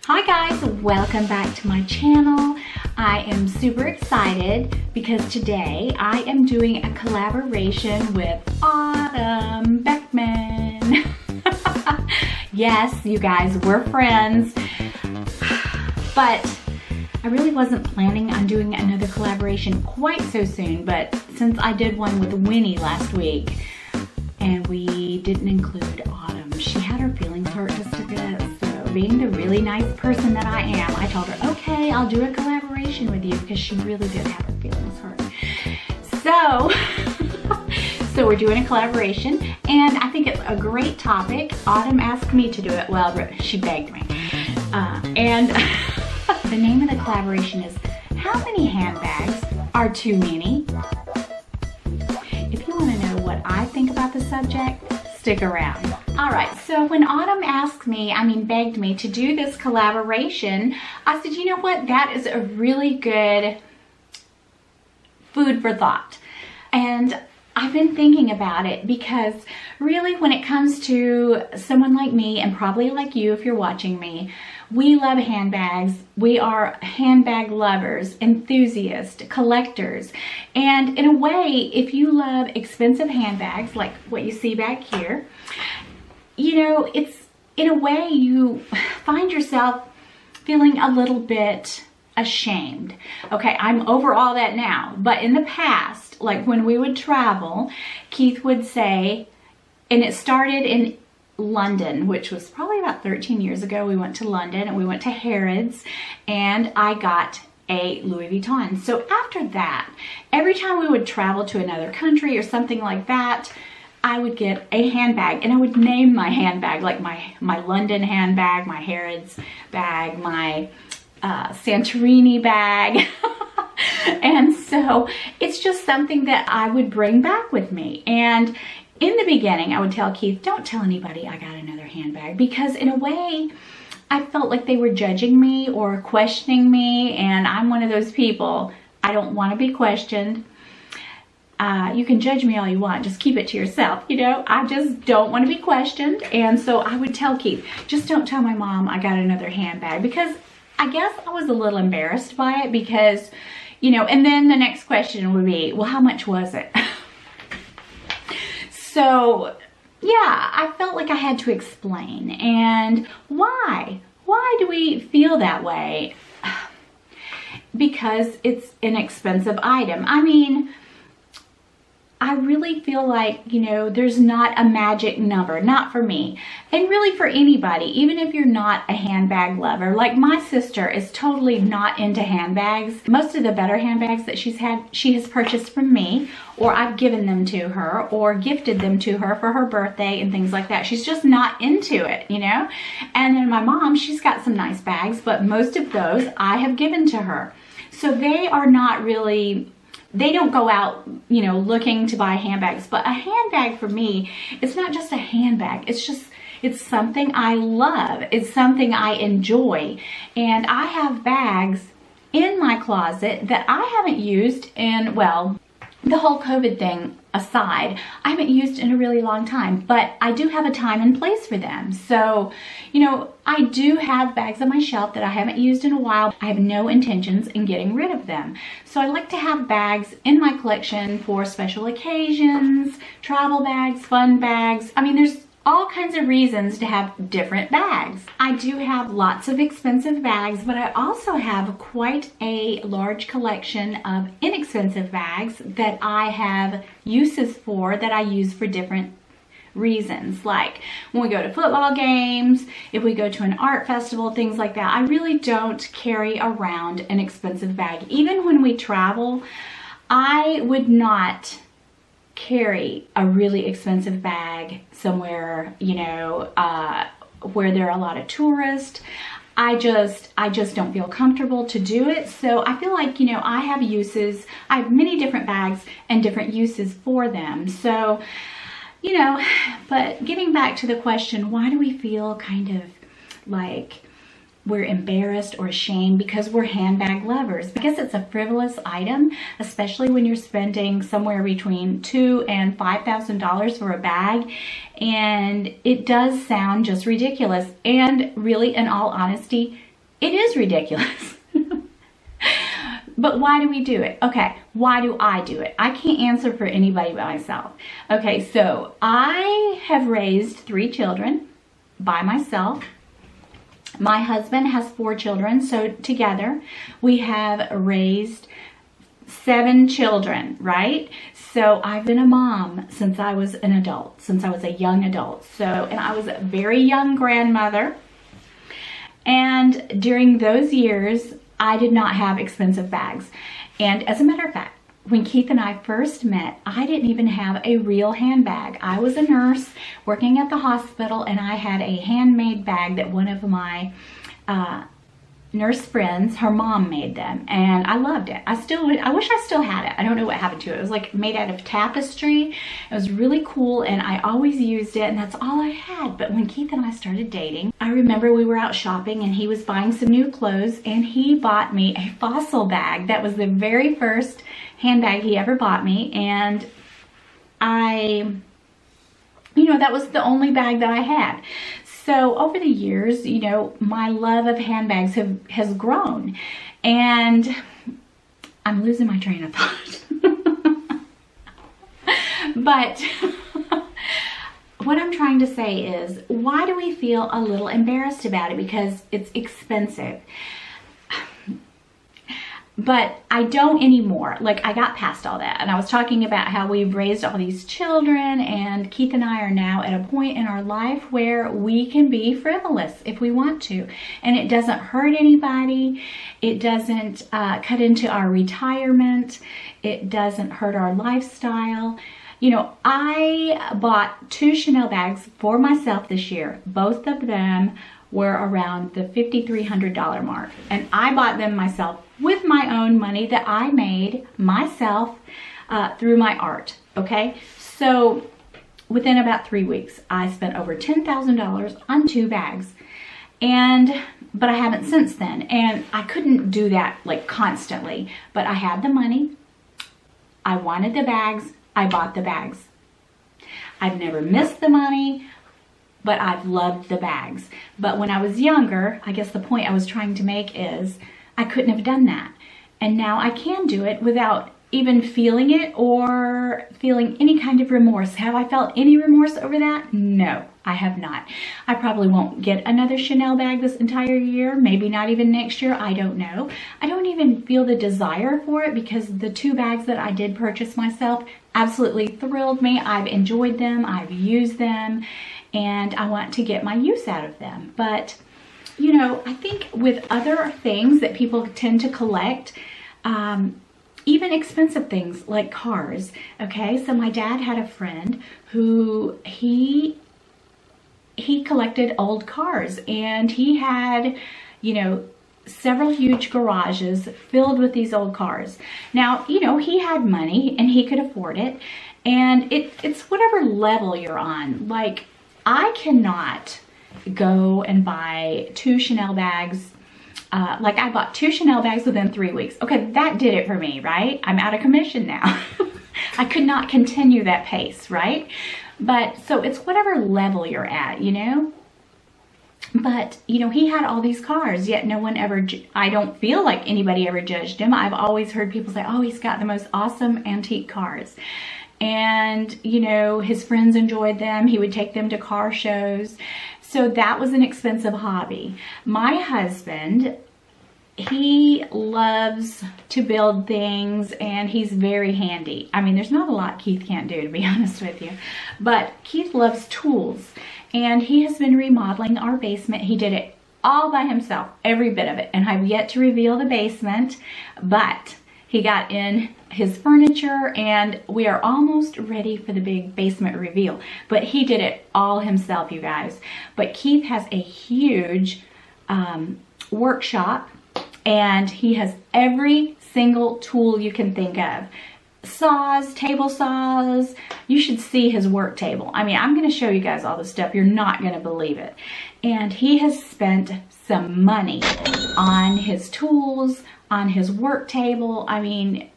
Hi guys, welcome back to my channel. I am super excited because today I am doing a collaboration with Autumn Beckman. Yes, you guys, we're friends, but I really wasn't planning on doing another collaboration quite so soon, but since I did one with Winnie last week and we didn't include Autumn, she had her feelings hurt just a bit. Being the really nice person that I am, I told her, okay, I'll do a collaboration with you because she really did have her feelings hurt. So we're doing a collaboration and I think it's a great topic. Autumn asked me to do it. Well, she begged me. And the name of the collaboration is How Many Handbags Are Too Many? If you want to know what I think about the subject, stick around. All right, so when Autumn begged me to do this collaboration, I said, you know what, that is a really good food for thought. And I've been thinking about it because really when it comes to someone like me, and probably like you if you're watching me, we love handbags. We are handbag lovers, enthusiasts, collectors. And in a way, if you love expensive handbags, like what you see back here, you know, it's in a way you find yourself feeling a little bit ashamed. Okay, I'm over all that now. But in the past, like when we would travel, Keith would say, and it started in London, which was probably about 13 years ago. We went to London and we went to Harrods and I got a Louis Vuitton. So after that, every time we would travel to another country or something like that, I would get a handbag and I would name my handbag, like my London handbag, my Harrods bag, my Santorini bag. And so it's just something that I would bring back with me. And in the beginning, I would tell Keith, don't tell anybody I got another handbag, because in a way, I felt like they were judging me or questioning me, and I'm one of those people. I don't want to be questioned. You can judge me all you want, just keep it to yourself, you know? I just don't want to be questioned, and so I would tell Keith, just don't tell my mom I got another handbag, because I guess I was a little embarrassed by it because, you know, and then the next question would be, well, how much was it? So, yeah, I felt like I had to explain. And why? Why do we feel that way? Because it's an expensive item. I mean, I really feel like, you know, there's not a magic number, not for me, and really for anybody, even if you're not a handbag lover. Like my sister is totally not into handbags. Most of the better handbags that she has purchased from me, or I've given them to her or gifted them to her for her birthday and things like that. She's just not into it, you know? And then my mom, she's got some nice bags, but most of those I have given to her. So they are not really, they don't go out, you know, looking to buy handbags. But a handbag for me, it's not just a handbag. It's something I love. It's something I enjoy. And I have bags in my closet that I haven't used in, well, the whole COVID thing aside, I haven't used in a really long time, but I do have a time and place for them. So, you know, I do have bags on my shelf that I haven't used in a while. I have no intentions in getting rid of them. So I like to have bags in my collection for special occasions, travel bags, fun bags. I mean, there's all kinds of reasons to have different bags. I do have lots of expensive bags, but I also have quite a large collection of inexpensive bags that I have uses for, that I use for different reasons. Like when we go to football games, if we go to an art festival, things like that. I really don't carry around an expensive bag. Even when we travel, I would not carry a really expensive bag somewhere, you know, where there are a lot of tourists. I just don't feel comfortable to do it. So I feel like, you know, I have uses. I have many different bags and different uses for them. So, you know, but getting back to the question, why do we feel kind of like we're embarrassed or ashamed because we're handbag lovers? Because it's a frivolous item, especially when you're spending somewhere between $2,000 and $5,000 for a bag. And it does sound just ridiculous. And really, in all honesty, It is ridiculous. But why do we do it? Okay, why do I do it? I can't answer for anybody but myself. Okay, so I have raised 3 children by myself. My husband has 4 children, so together we have raised 7 children, right? So I've been a mom since I was an adult, since I was a young adult. So, and I was a very young grandmother. And during those years, I did not have expensive bags. And as a matter of fact, when Keith and I first met, I didn't even have a real handbag. I was a nurse working at the hospital, and I had a handmade bag that one of my nurse friends, her mom made them, and I loved it. I wish I still had it. I don't know what happened to it. It was like made out of tapestry. It was really cool, and I always used it, and that's all I had. But when Keith and I started dating, I remember we were out shopping, and he was buying some new clothes, and he bought me a Fossil bag. That was the very first handbag he ever bought me, and that was the only bag that I had. So over the years, my love of handbags has grown, and I'm losing my train of thought. But what I'm trying to say is, why do we feel a little embarrassed about it? Because it's expensive. But I don't anymore. Like, I got past all that. And I was talking about how we've raised all these children, and Keith and I are now at a point in our life where we can be frivolous if we want to. And it doesn't hurt anybody. It doesn't cut into our retirement. It doesn't hurt our lifestyle. I bought 2 Chanel bags for myself this year. Both of them were around the $5,300 mark. And I bought them myself with my own money that I made myself through my art, okay? So within about 3 weeks, I spent over $10,000 on 2 bags. But I haven't since then. And I couldn't do that like constantly, but I had the money. I wanted the bags. I bought the bags. I've never missed the money, but I've loved the bags. But when I was younger, I guess the point I was trying to make is I couldn't have done that. And now I can do it without even feeling it or feeling any kind of remorse. Have I felt any remorse over that? No, I have not. I probably won't get another Chanel bag this entire year, maybe not even next year, I don't know. I don't even feel the desire for it because the 2 bags that I did purchase myself absolutely thrilled me. I've enjoyed them, I've used them, and I want to get my use out of them. But I think with other things that people tend to collect, even expensive things like cars, okay? So my dad had a friend who he collected old cars, and he had, several huge garages filled with these old cars. Now, he had money and he could afford it, and it's whatever level you're on. Like, I cannot go and buy 2 Chanel bags. Like, I bought 2 Chanel bags within 3 weeks. Okay, that did it for me, right? I'm out of commission now. I could not continue that pace, right? But so it's whatever level you're at, But, he had all these cars, yet no one ever, I don't feel like anybody ever judged him. I've always heard people say, oh, he's got the most awesome antique cars. And, his friends enjoyed them. He would take them to car shows. So that was an expensive hobby. My husband, he loves to build things, and he's very handy. I mean, there's not a lot Keith can't do, to be honest with you. But Keith loves tools, and he has been remodeling our basement. He did it all by himself, every bit of it. And I've yet to reveal the basement, but he got in his furniture, and we are almost ready for the big basement reveal. But he did it all himself, you guys. But Keith has a huge workshop, and he has every single tool you can think of. Saws, table saws. You should see his work table. I mean, I'm going to show you guys all this stuff. You're not going to believe it. And he has spent some money on his tools, on his work table. I mean,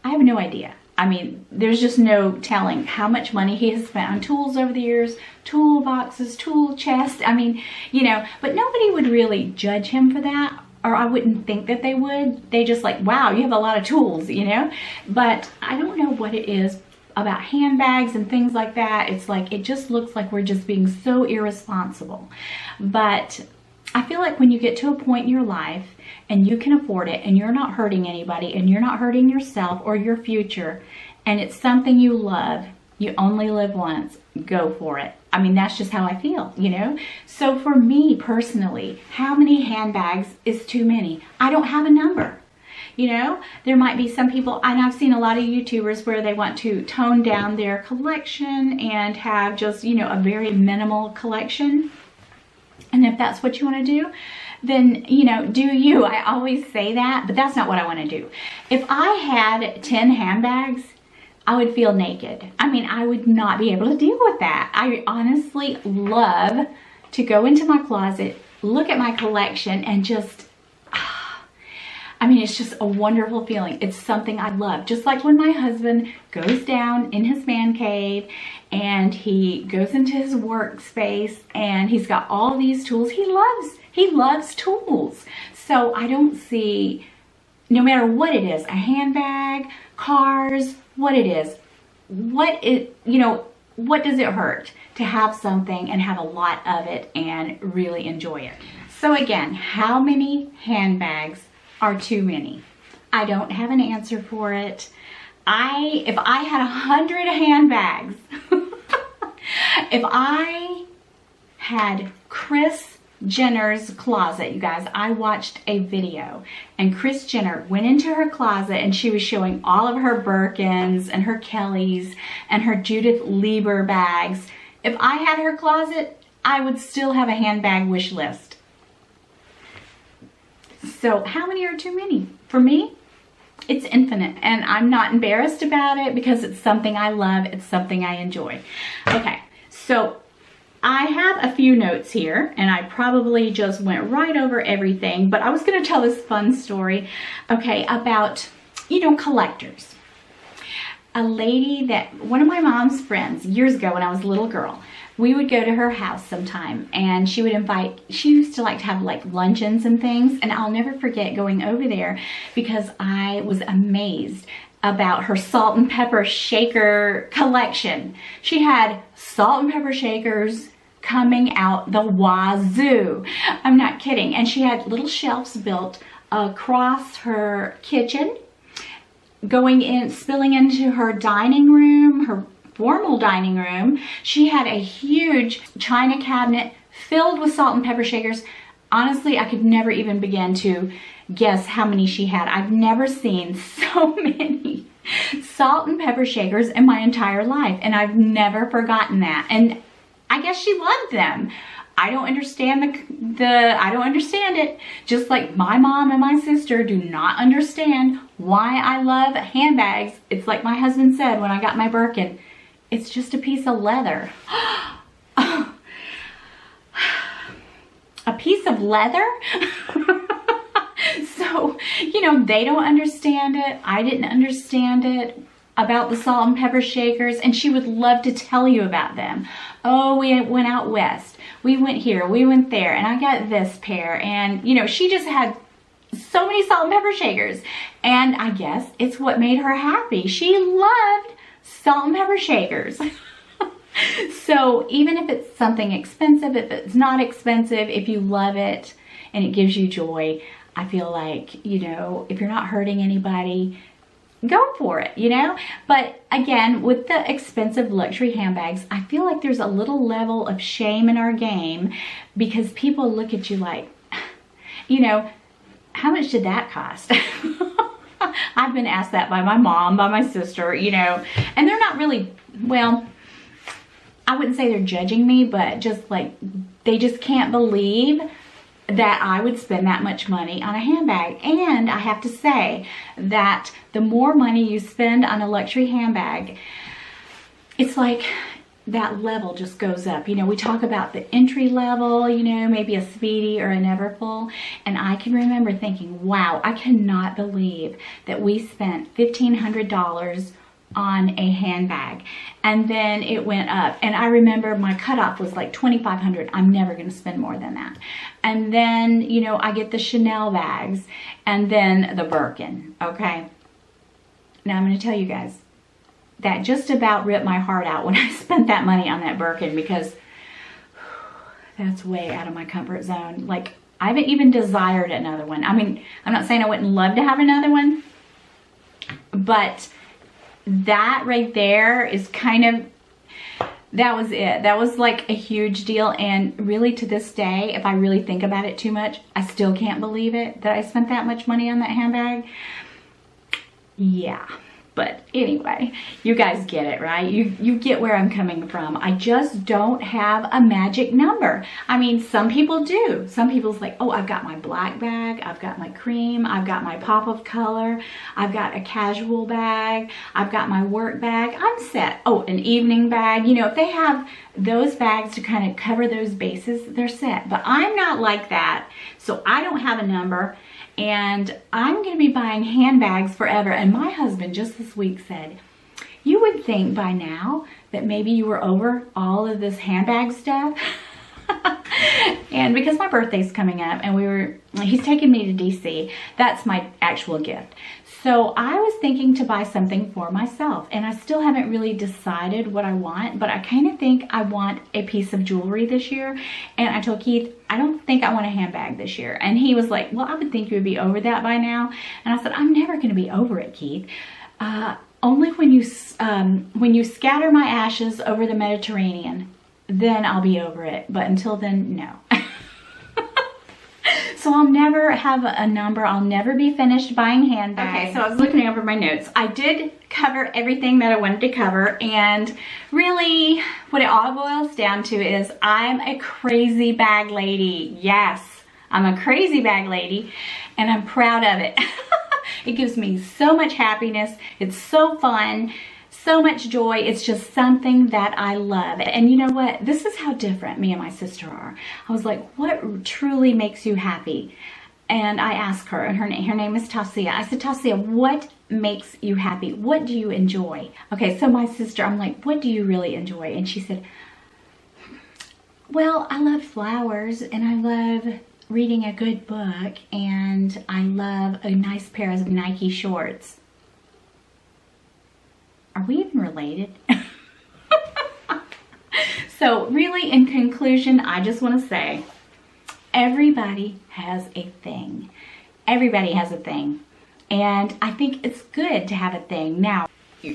I have no idea. I mean, there's just no telling how much money he has spent on tools over the years, tool boxes, tool chest. I mean, you know, but nobody would really judge him for that, or I wouldn't think that they would. They just like, wow, you have a lot of tools, you know? But I don't know what it is about handbags and things like that. It's like, it just looks like we're just being so irresponsible. But I feel like when you get to a point in your life and you can afford it and you're not hurting anybody and you're not hurting yourself or your future, and it's something you love, you only live once, go for it. I mean, that's just how I feel, you know? So for me personally, how many handbags is too many? I don't have a number. You know, there might be some people, and I've seen a lot of YouTubers where they want to tone down their collection and have just, you know, a very minimal collection. And if that's what you want to do, then, you know, do you. I always say that, but that's not what I want to do. If I had 10 handbags, I would feel naked. I mean, I would not be able to deal with that. I honestly love to go into my closet, look at my collection, and just, I mean, it's just a wonderful feeling. It's something I love. Just like when my husband goes down in his man cave and he goes into his workspace and he's got all these tools. He loves tools. So I don't see, no matter what it is, a handbag, cars, what it is, you know, what does it hurt to have something and have a lot of it and really enjoy it? So again, how many handbags are too many? I don't have an answer for it. If I had 100 handbags, if I had Kris Jenner's closet, you guys, I watched a video and Kris Jenner went into her closet and she was showing all of her Birkins and her Kellys and her Judith Lieber bags. If I had her closet, I would still have a handbag wish list. So how many are too many? For me, it's infinite, and I'm not embarrassed about it because it's something I love. It's something I enjoy. Okay, so I have a few notes here, and I probably just went right over everything, but I was going to tell this fun story, okay, about, you know, collectors. A lady that, one of my mom's friends years ago when I was a little girl, we would go to her house sometime and she would invite, she used to like to have like luncheons and things, and I'll never forget going over there because I was amazed about her salt and pepper shaker collection. She had salt and pepper shakers coming out the wazoo. I'm not kidding. And she had little shelves built across her kitchen, going in, spilling into her dining room, her formal dining room. She had a huge china cabinet filled with salt and pepper shakers. Honestly, I could never even begin to guess how many she had. I've never seen so many salt and pepper shakers in my entire life, and I've never forgotten that. And I guess she loved them. I don't understand I don't understand it. Just like my mom and my sister do not understand why I love handbags. It's like my husband said when I got my Birkin. It's just a piece of leather. A piece of leather? So, you know, they don't understand it. I didn't understand it about the salt and pepper shakers, and she would love to tell you about them. Oh, we went out west. We went here, we went there, and I got this pair. And, you know, she just had so many salt and pepper shakers. And I guess it's what made her happy. She loved salt and pepper shakers. So even if it's something expensive, if it's not expensive, if you love it and it gives you joy, I feel like, you know, if you're not hurting anybody, go for it, you know? But again, with the expensive luxury handbags, I feel like there's a little level of shame in our game because people look at you like, you know, how much did that cost? I've been asked that by my mom, by my sister, you know, and they're not really, well, I wouldn't say they're judging me, but just like, they just can't believe that I would spend that much money on a handbag. And I have to say that the more money you spend on a luxury handbag, it's like that level just goes up. You know, we talk about the entry level, you know, maybe a Speedy or a Neverfull. And I can remember thinking, wow, I cannot believe that we spent $1,500 on a handbag, and then it went up, and I remember my cutoff was like $2,500. I'm never going to spend more than that. And then, you know, I get the Chanel bags, and then the Birkin. Okay, now I'm going to tell you guys that just about ripped my heart out when I spent that money on that Birkin, because that's way out of my comfort zone. Like, I haven't even desired another one. I mean, I'm not saying I wouldn't love to have another one, but that right there is kind of, that was it. That was like a huge deal. And really, to this day, if I really think about it too much, I still can't believe it that I spent that much money on that handbag. Yeah. But anyway, you guys get it, right? You get where I'm coming from. I just don't have a magic number. I mean, some people do. Some people's like, oh, I've got my black bag, I've got my cream, I've got my pop of color, I've got a casual bag, I've got my work bag, I'm set. Oh, an evening bag. You know, if they have those bags to kind of cover those bases, they're set. But I'm not like that, so I don't have a number. And I'm going to be buying handbags forever. And my husband just this week said, you would think by now that maybe you were over all of this handbag stuff. And because my birthday's coming up and he's taking me to DC, that's my actual gift. So I was thinking to buy something for myself, and I still haven't really decided what I want, but I kind of think I want a piece of jewelry this year. And I told Keith, I don't think I want a handbag this year. And he was like, well, I would think you would be over that by now. And I said, I'm never going to be over it, Keith. Only when you scatter my ashes over the Mediterranean, then I'll be over it. But until then, no. So I'll never have a number. I'll never be finished buying handbags. Okay, so I was looking over my notes. I did cover everything that I wanted to cover, and really what it all boils down to is I'm a crazy bag lady. Yes, I'm a crazy bag lady, and I'm proud of it. It gives me so much happiness. It's so fun. So much joy. It's just something that I love. And you know what? This is how different me and my sister are. I was like, what truly makes you happy? And I asked her, and her name is Tasia. I said, Tasia, what makes you happy? What do you enjoy? Okay, so my sister, I'm like, what do you really enjoy? And she said, well, I love flowers, and I love reading a good book, and I love a nice pair of Nike shorts. Are we even related? So really, in conclusion, I just want to say, everybody has a thing. Everybody has a thing. And I think it's good to have a thing. Now,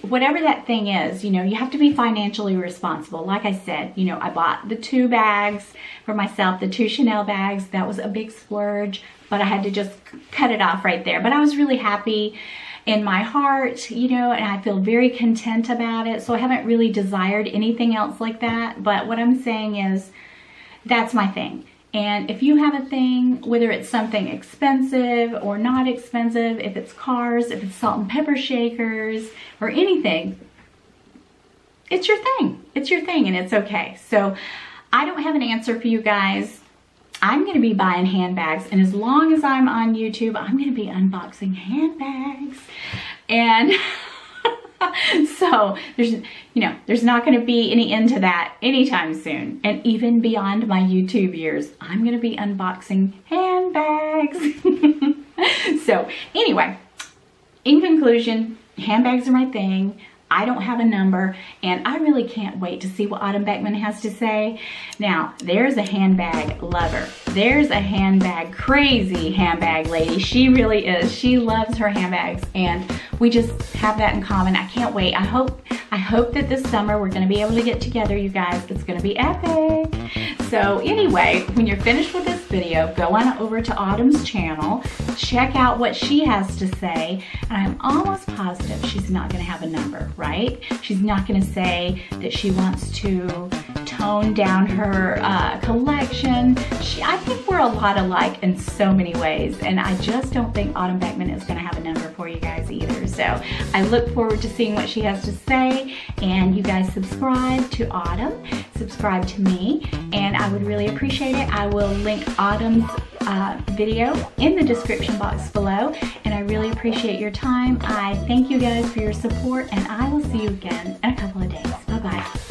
whatever that thing is, you know, you have to be financially responsible. Like I said, you know, I bought the 2 bags for myself, the 2 Chanel bags. That was a big splurge, but I had to just cut it off right there. But I was really happy in my heart, you know, and I feel very content about it. So I haven't really desired anything else like that. But what I'm saying is, that's my thing. And if you have a thing, whether it's something expensive or not expensive, if it's cars, if it's salt and pepper shakers, or anything, it's your thing. It's your thing, and it's okay. So I don't have an answer for you guys. I'm going to be buying handbags, and as long as I'm on YouTube, I'm going to be unboxing handbags. And so there's not going to be any end to that anytime soon. And even beyond my YouTube years, I'm going to be unboxing handbags. So anyway, in conclusion, handbags are my thing. I don't have a number, and I really can't wait to see what Autumn Beckman has to say. Now, there's a handbag lover. There's a handbag, crazy handbag lady. She really is. She loves her handbags, and we just have that in common. I can't wait. I hope that this summer we're going to be able to get together, you guys. It's going to be epic. So anyway, when you're finished with this video, go on over to Autumn's channel, check out what she has to say, and I'm almost positive she's not going to have a number, right? She's not going to say that she wants to tone down her collection. I think we're a lot alike in so many ways, and I just don't think Autumn Beckman is going to have a number for you guys either. So I look forward to seeing what she has to say, and you guys subscribe to Autumn, subscribe to me, and I would really appreciate it. I will link Autumn's video in the description box below, and I really appreciate your time. I thank you guys for your support, and I will see you again in a couple of days. Bye-bye.